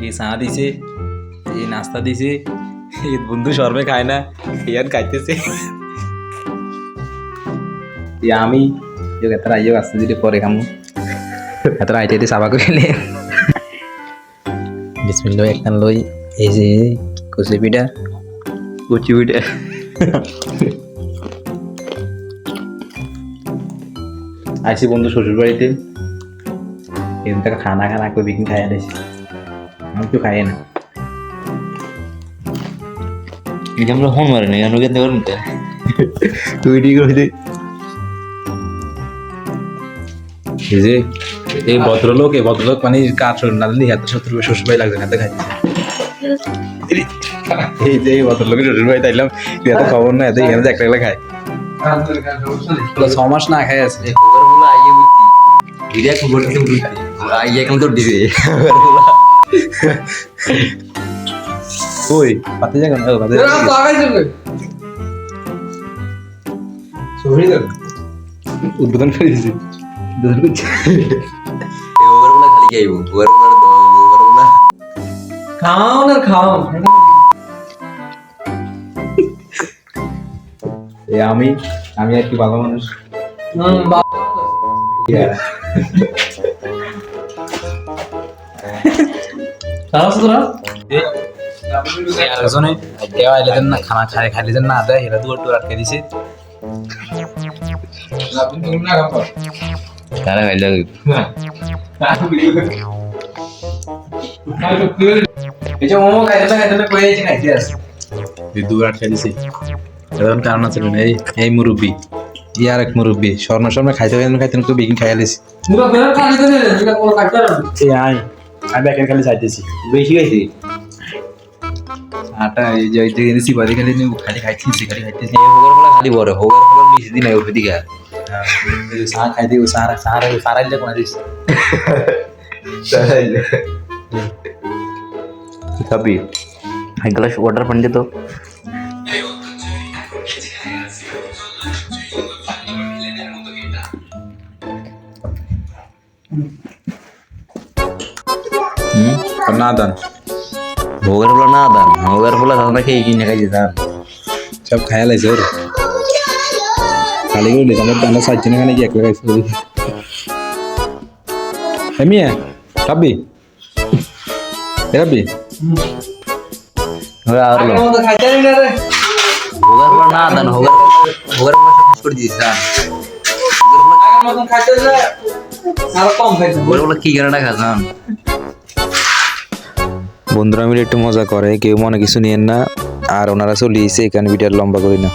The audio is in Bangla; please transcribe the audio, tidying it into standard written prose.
এই চা দিছে, এই নাস্তা দিছে, এই বন্ধু সর্বে খায় না, ইয়ার খাইতেছে। আমি এতটা আইও আসতে দিলে পরে খামু, এতটা আইতে চাবা করে বিসমিল্লাহ একখান লই। এই যে কচি পিঠা, কচি পিঠা আইসি বন্ধু শ্বশুর বাড়িতে, এখান থেকে খানা খানা করে বিকিন খাইয়া দিয়েছি, আমি তো খাই না। আমরা ফোন মারে না, কেন কেন করতে তুই ঠিক করে দে। যে এই ভদ্রলোক মানে কাজ না দিলে এত শত্রু শ্বশুর ভাই লাগছে না, এত খাইছে। এই যে এই ভদ্রলোকের শ্বশুর ভাই তাইলাম, এত খবর না, এত এখানে একটা একটা খায়। 6 মাস না খাই আছে। ওই পাতে যাবেন উদ্বোধন করে দিয়েছি। খাও না খাও। আমি আর কি ভালো মানুষ। খানা খাইলে না দেয়, হেরা দু একটু আটকে দিছে। তারা খাইলে দু আটকে দিছে, এখন কারণ আছে না। এই মুরব্বী, ইয়ার এক মুরব্বী স্বর্ণ খাইতে খাইতে তো বিকিন খাইয়া লিছি। আমি এখন খালি চাইতেছি বেশি খাইছি আটা। এই যে সিপাদি খালি খালি খাইতেছি, খালি খাইতেছি। খালি বড় হোগার ফোগার নিচে দিন ওই দিকে চা খাইতে সারাইলে কোন দিস খাবি। এক গ্লাস ওয়াটার পানি দে তো। না দান ভোগের ফোলা না দান, ভোগের ফোলা দাদা খেয়ে কিনে খাইছে দান সব খায়া লাইছে। ওর খালি করে আমার দানা সাইছে না, কি একলা খাইছে। মিয়া খাবি খাবি আর ভোগের ফোলা না দান, ভোগের ফোলা সব করে দিয়েছে দান। ভোগের ফোলা কি কেনাটা খান। বন্ধুরা মিলে একটু মজা করে, কেউ মনে কিছু নিয়েন না। আর ওনারা চলিয়েছে এখানে ভিডিও লম্বা করি না।